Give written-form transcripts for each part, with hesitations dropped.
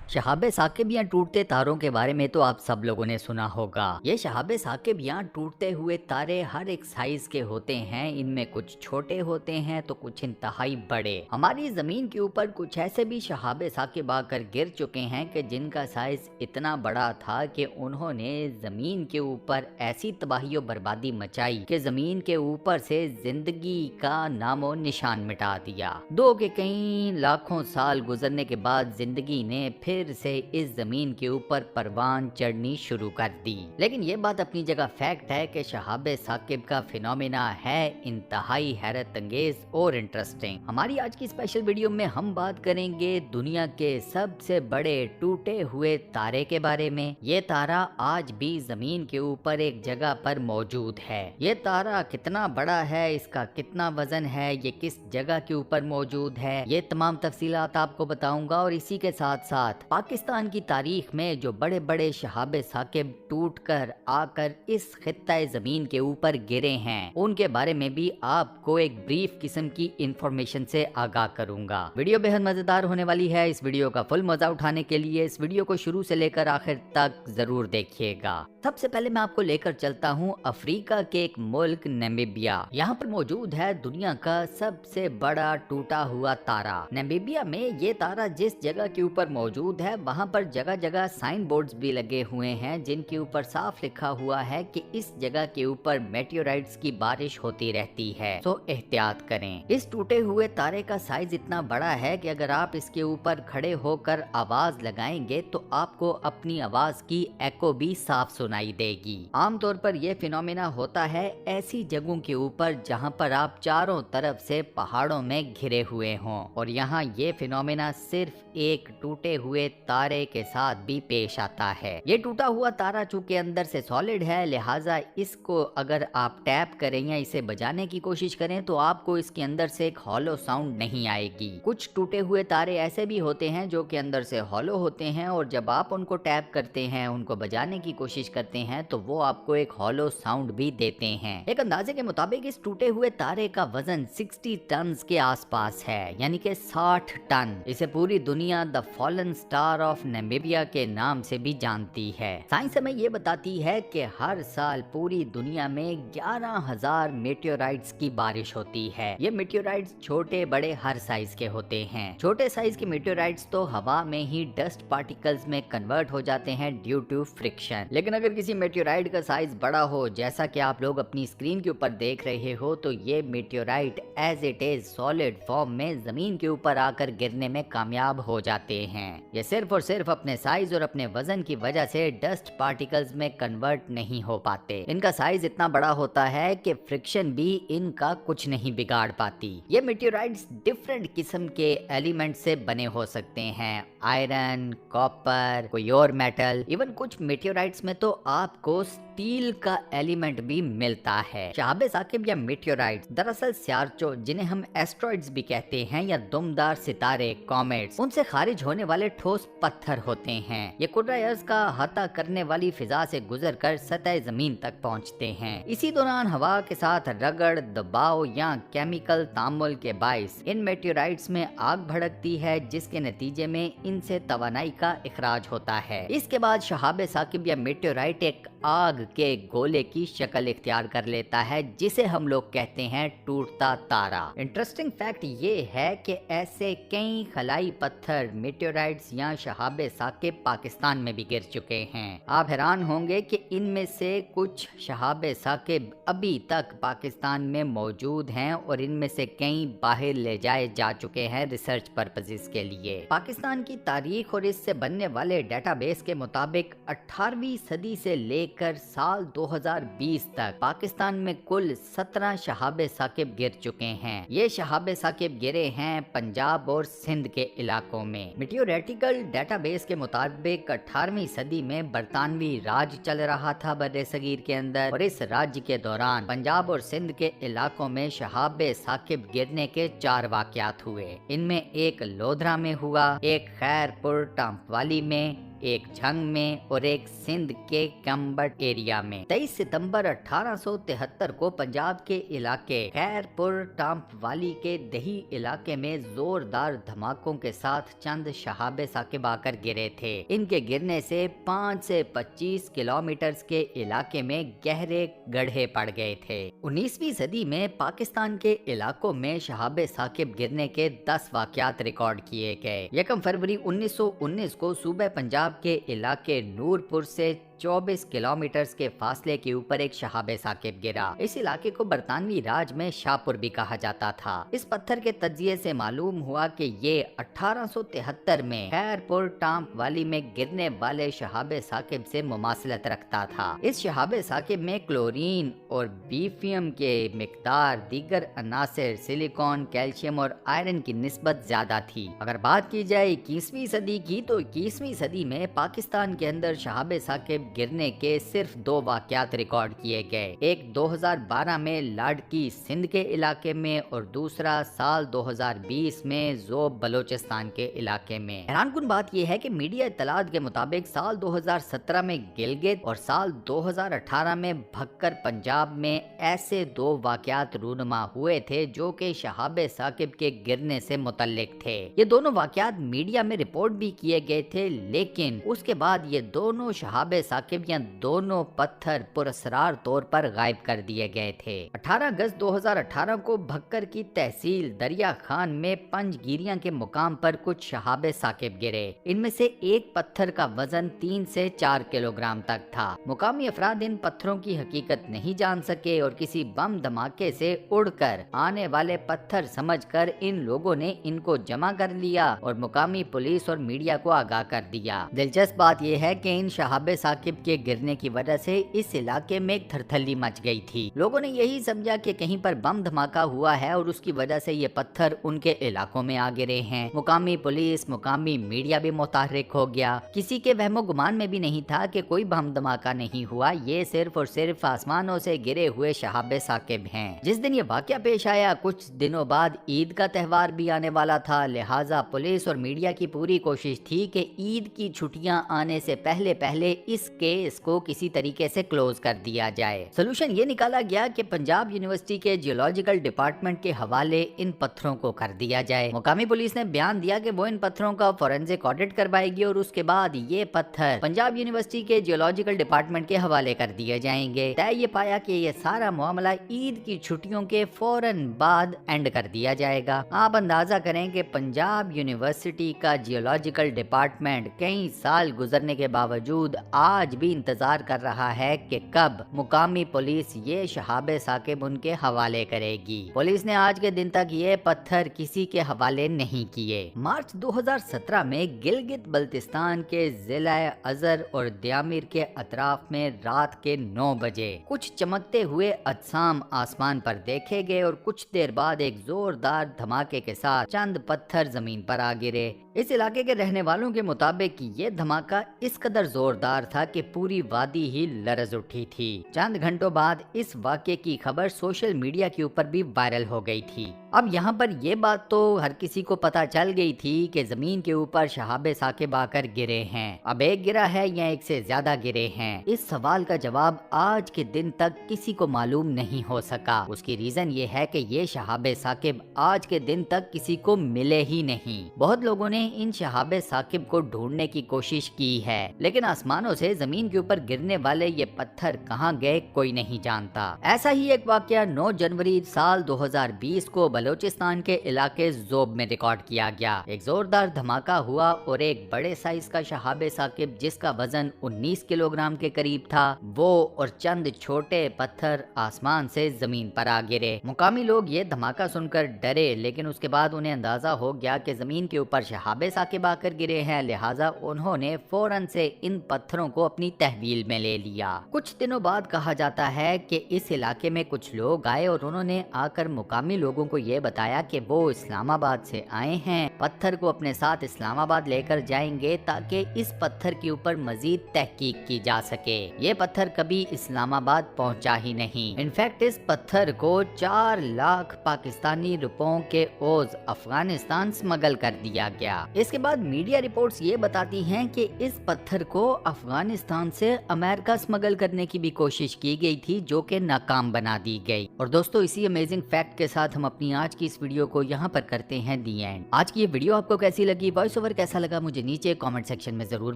शहाब साकिब या टूटते तारों के बारे में तो आप सब लोगों ने सुना होगा। ये शहाब साकिब या टूटते हुए तारे हर एक साइज के होते हैं। इनमें कुछ छोटे होते हैं तो कुछ इंतहाई बड़े। हमारी जमीन के ऊपर कुछ ऐसे भी शहाब साकिब आकर गिर चुके हैं कि जिनका साइज इतना बड़ा था कि उन्होंने जमीन के ऊपर ऐसी तबाही और बर्बादी मचाई कि जमीन के ऊपर से जिंदगी का नामो निशान मिटा दिया। दो के कई लाखों साल गुजरने के बाद जिंदगी ने फिर से इस जमीन के ऊपर परवान चढ़नी शुरू कर दी। लेकिन ये बात अपनी जगह फैक्ट है कि शहाब साकिब का फिनोमेना है इंतहाई हैरत अंगेज और इंटरेस्टिंग। हमारी आज की स्पेशल वीडियो में हम बात करेंगे दुनिया के सबसे बड़े टूटे हुए तारे के बारे में। ये तारा आज भी जमीन के ऊपर एक जगह पर मौजूद है। ये तारा कितना बड़ा है, इसका कितना वजन है, ये किस जगह के ऊपर मौजूद है, ये तमाम तफसीलात आपको बताऊंगा। और इसी के साथ साथ पाकिस्तान की तारीख में जो बड़े बड़े शहाब साकिब टूट कर आकर इस खित्ता जमीन के ऊपर गिरे हैं उनके बारे में भी आपको एक ब्रीफ किस्म की इंफॉर्मेशन से आगाह करूंगा। वीडियो बेहद मजेदार होने वाली है। इस वीडियो का फुल मजा उठाने के लिए इस वीडियो को शुरू से लेकर आखिर तक जरूर देखिएगा। सबसे पहले मैं आपको लेकर चलता हूँ अफ्रीका के एक मुल्क नामीबिया। यहाँ पर मौजूद है दुनिया का सबसे बड़ा टूटा हुआ तारा। नामीबिया में ये तारा जिस जगह के ऊपर मौजूद है वहाँ पर जगह जगह साइन बोर्ड्स भी लगे हुए हैं जिनके ऊपर साफ लिखा हुआ है कि इस जगह के ऊपर मेटेओराइट्स की बारिश होती रहती है, तो एहतियात करें। इस टूटे हुए तारे का साइज इतना बड़ा है कि अगर आप इसके ऊपर खड़े होकर आवाज लगाएंगे तो आपको अपनी आवाज की एको भी साफ सुनाई देगी। आमतौर पर यह फिनोमेना होता है ऐसी जगहों के ऊपर जहां पर आप चारों तरफ से पहाड़ों में घिरे हुए हों, और यहाँ ये फिनोमेना सिर्फ एक टूटे हुए तारे के साथ भी पेश आता है। ये टूटा हुआ तारा चूंकि अंदर से सॉलिड है, लिहाजा इसको अगर आप टैप करें या इसे बजाने की कोशिश करें तो आपको इसके अंदर से एक हॉलो साउंड नहीं आएगी। कुछ टूटे हुए तारे ऐसे भी होते हैं जो कि अंदर से हॉलो होते हैं और जब आप उनको टैप करते हैं, उनको बजाने की कोशिश करते हैं तो वो आपको एक हॉलो साउंड भी देते हैं। एक अंदाजे के मुताबिक इस टूटे हुए तारे का वजन 60 टन के आसपास है, यानी कि 60 टन। इसे पूरी दुनिया the fallen star of Namibia के नाम से भी जानती है। साइंस हमें ये बताती है कि हर साल पूरी दुनिया में 11,000 मेटेओराइट्स की बारिश होती है। ये मेटेओराइट्स छोटे बड़े हर साइज के होते हैं। छोटे साइज के मेटेओराइट्स तो हवा में ही डस्ट पार्टिकल्स में कन्वर्ट हो जाते हैं ड्यू टू फ्रिक्शन। लेकिन अगर किसी मेटेओराइट का साइज बड़ा हो, जैसा कि आप लोग अपनी स्क्रीन के ऊपर देख रहे हो, तो ये meteorite as it is solid form में जमीन के ऊपर आकर गिरने में कामयाब हो जाते हैं। ये सिर्फ और सिर्फ अपने साइज और अपने वजन की वजह से डस्ट पार्टिकल्स में कन्वर्ट नहीं हो पाते। इनका साइज इतना बड़ा होता है कि फ्रिक्शन भी इनका कुछ नहीं बिगाड़ पाती। ये मेटेओराइट्स डिफरेंट किस्म के एलिमेंट से बने हो सकते हैं, आयरन, कॉपर, कोई और मेटल। इवन कुछ मेटेओराइट्स में तो आपको स्टील का एलिमेंट भी मिलता है। शहाब साकिब या मेटेओराइट्स दरअसल स्यारचो, जिन्हें हम एस्ट्रॉइड्स भी कहते हैं, या दुमदार सितारे, कॉमेट्स, उनसे खारिज होने वाले ठोस पत्थर होते हैं। ये कुर्रा अर्ज का अहाता करने वाली फिजा से गुजरकर सतह जमीन तक पहुंचते हैं। इसी दौरान हवा के साथ रगड़, दबाव या केमिकल तामुल के बाइस इन मेटेओराइट्स में आग भड़कती है, जिसके नतीजे में इनसे तवानाई का इखराज होता है। इसके बाद शहाब साकिब या मेटेओराइट एक आग के गोले की शक्ल इख्तियार कर लेता है, जिसे हम लोग कहते हैं टूटता तारा। इंटरेस्टिंग फैक्ट ये है कि ऐसे कई खलाई पत्थर, मेटेओराइट्स या शहाब साकिब पाकिस्तान में भी गिर चुके हैं। आप हैरान होंगे कि इनमें से कुछ शहाब साकिब अभी तक पाकिस्तान में मौजूद हैं और इनमें से कई बाहर ले जाए जा चुके हैं रिसर्च पर्पसेस के लिए। पाकिस्तान की तारीख और इससे बनने वाले डेटाबेस के मुताबिक 18वीं सदी से लेकर साल 2020 तक पाकिस्तान में कुल 17 शहाब साकिब गिर चुके हैं। ये शहाब साकिब गिरे हैं पंजाब और सिंध के इलाकों में। मेटेओरेटिकल जियोलॉजिकल डेटाबेस के मुताबिक 18वीं सदी में बरतानवी राज चल रहा था बर्रे सगीर के अंदर, और इस राज्य के दौरान पंजाब और सिंध के इलाकों में शहाब साकिब गिरने के 4 वाकयात हुए। इनमें एक लोधरा में हुआ, एक खैरपुर टांपवाली में, एक झंग में और एक सिंध के कम्बट एरिया में। 23 सितंबर 1873 को पंजाब के इलाके खैरपुर टांपवाली के दही इलाके में जोरदार धमाकों के साथ चंद शहाब साकिब आकर गिरे थे। इनके गिरने से 5 से 25 किलोमीटर के इलाके में गहरे गड्ढे पड़ गए थे। 19वीं सदी में पाकिस्तान के इलाकों में शहाब साकिब गिरने के 10 वाकयात रिकॉर्ड किए गए। 1 फरवरी 1919 को सूबे पंजाब के इलाके नूरपुर से 24 किलोमीटर के फासले के ऊपर एक शहाब साकिब गिरा। इस इलाके को बरतानवी राज में शाहपुर भी कहा जाता था। इस पत्थर के तजिए से मालूम हुआ कि ये 1873 में खैरपुर टांपवाली में गिरने वाले शहाब साकिब से मुमासलत रखता था। इस शहाब साकिब में क्लोरीन और बीफियम के मिकदार, दीगर अनासिर, सिलिकॉन, कैल्शियम और आयरन की निस्बत ज्यादा थी। अगर बात की जाए 21वीं सदी की, तो 21वीं सदी में पाकिस्तान के अंदर शहाब साकिब गिरने के सिर्फ 2 वाकयात रिकॉर्ड किए गए। एक 2012 में लाडकी सिंध के इलाके में और दूसरा साल 2020 में जोब बलोचिस्तान के इलाके में। हैरानकुन बात यह है कि मीडिया इत्तलात के मुताबिक साल 2017 में गिलगित और साल 2018 में भक्कर पंजाब में ऐसे 2 वाकयात रूनुमा हुए थे जो कि शहाब साकिब के गिरने से मुतल्लिक थे। ये दोनों वाकयात मीडिया में रिपोर्ट भी किए गए थे, लेकिन उसके बाद ये दोनों शहाब साकिब या दोनों पत्थर पुरस्रार तौर पर गायब कर दिए गए थे। 18 अगस्त 2018 को भक्कर की तहसील दरिया खान में पंजगिरिया के मुकाम पर कुछ शहाब साकिब गिरे। इनमें से एक पत्थर का वजन 3 से 4 किलोग्राम तक था। मुकामी अफराद इन पत्थरों की हकीकत नहीं जान सके और किसी बम धमाके से उड़कर आने वाले पत्थर समझकर इन लोगों ने इनको जमा कर लिया और मुकामी पुलिस और मीडिया को आगाह कर दिया। दिलचस्प बात यह है कि इन शहाब साकिब के गिरने की वजह से इस इलाके में एक थरथली मच गई थी। लोगों ने यही समझा कि कहीं पर बम धमाका हुआ है और उसकी वजह से ये पत्थर उनके इलाकों में आ गिरे हैं। मुकामी पुलिस, मुकामी मीडिया भी मुतहर्रिक हो गया। किसी के वहमो गुमान में भी नहीं था कि कोई बम धमाका नहीं हुआ, ये सिर्फ और सिर्फ आसमानों से गिरे हुए शहाब साकिब हैं। जिस दिन ये वाकया पेश आया, कुछ दिनों बाद ईद का त्यौहार भी आने वाला था, लिहाजा पुलिस और मीडिया की पूरी कोशिश थी कि ईद की छुट्टियां आने से पहले पहले इस केस को किसी तरीके से क्लोज कर दिया जाए। सोल्यूशन ये निकाला गया कि पंजाब यूनिवर्सिटी के जियोलॉजिकल डिपार्टमेंट के हवाले इन पत्थरों को कर दिया जाए। मुकामी पुलिस ने बयान दिया कि वो इन पत्थरों का फॉरेंसिक ऑडिट करवाएगी और उसके बाद ये पत्थर पंजाब यूनिवर्सिटी के जियोलॉजिकल डिपार्टमेंट के हवाले कर दिए जाएंगे। तय ये पाया कि ये सारा मामला ईद की छुट्टियों के फौरन बाद एंड कर दिया जाएगा। आप अंदाजा करें कि पंजाब यूनिवर्सिटी का जियोलॉजिकल डिपार्टमेंट कई साल गुजरने के बावजूद आज भी इंतजार कर रहा है कि कब मुकामी पुलिस ये शहाब साकिब उनके हवाले करेगी। पुलिस ने आज के दिन तक ये पत्थर किसी के हवाले नहीं किए। मार्च 2017 में गिलगित बल्तिस्तान के जिला अजर और दयामिर के अतराफ में रात के 9 बजे कुछ चमकते हुए अजसाम आसमान पर देखे गए और कुछ देर बाद एक जोरदार धमाके के साथ चंद पत्थर जमीन पर आ गिरे। इस इलाके के रहने वालों के मुताबिक ये धमाका इस कदर जोरदार था कि पूरी वादी ही लरज उठी थी। चंद घंटों बाद इस वाक़े की खबर सोशल मीडिया के ऊपर भी वायरल हो गई थी। अब यहाँ पर ये बात तो हर किसी को पता चल गई थी कि जमीन के ऊपर शहाब साकिब आकर गिरे हैं। अब एक गिरा है या एक से ज्यादा गिरे हैं, इस सवाल का जवाब आज के दिन तक किसी को मालूम नहीं हो सका। उसकी रीजन ये है कि ये शहाब साकिब आज के दिन तक किसी को मिले ही नहीं। बहुत लोगों ने इन शहाब साकिब को ढूंढने की कोशिश की है, लेकिन आसमानों से जमीन के ऊपर गिरने वाले ये पत्थर कहाँ गए कोई नहीं जानता। ऐसा ही एक वाकया 9 जनवरी साल 2020 को बलोचिस्तान के इलाके जोब में रिकॉर्ड किया गया। एक जोरदार धमाका हुआ और एक बड़े साइज का शहाब साकिब जिसका वजन 19 किलोग्राम के करीब था, वो और चंद छोटे पत्थर आसमान से जमीन पर आ गिरे। मुकामी लोग ये धमाका सुनकर डरे, लेकिन उसके बाद उन्हें अंदाजा हो गया कि जमीन के ऊपर शहाब शहाबे साकिब आकर गिरे हैं, लिहाजा उन्होंने फौरन से इन पत्थरों को अपनी तहवील में ले लिया। कुछ दिनों बाद कहा जाता है कि इस इलाके में कुछ लोग आए और उन्होंने आकर मुकामी लोगों को ये बताया कि वो इस्लामाबाद से आए हैं, पत्थर को अपने साथ इस्लामाबाद लेकर जाएंगे ताकि इस पत्थर के ऊपर मजीद तहकीक की जा सके। ये पत्थर कभी इस्लामाबाद पहुंचा ही नहीं। इनफैक्ट इस पत्थर को 4 लाख पाकिस्तानी रुपयों के ओज अफगानिस्तान स्मगल कर दिया गया। इसके बाद मीडिया रिपोर्ट्स ये बताती हैं कि इस पत्थर को अफगानिस्तान से अमेरिका स्मगल करने की भी कोशिश की गई थी, जो कि नाकाम बना दी गई। और दोस्तों, इसी अमेजिंग फैक्ट के साथ हम अपनी आज की इस वीडियो को यहाँ पर करते हैं दी एंड। आज की ये वीडियो आपको कैसी लगी, वॉइस ओवर कैसा लगा, मुझे नीचे कमेंट सेक्शन में जरूर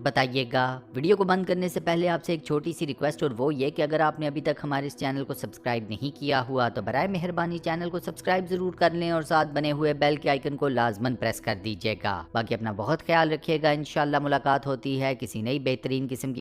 बताइएगा। वीडियो को बंद करने से पहले आपसे एक छोटी सी रिक्वेस्ट, और वो ये कि अगर आपने अभी तक हमारे इस चैनल को सब्सक्राइब नहीं किया हुआ तो बराए मेहरबानी चैनल को सब्सक्राइब जरूर कर लें और साथ बने हुए बेल के आइकन को लाजमन प्रेस कर दीजिएगा। बाकी अपना बहुत ख्याल रखिएगा। इंशाल्लाह मुलाकात होती है किसी नई बेहतरीन किस्म की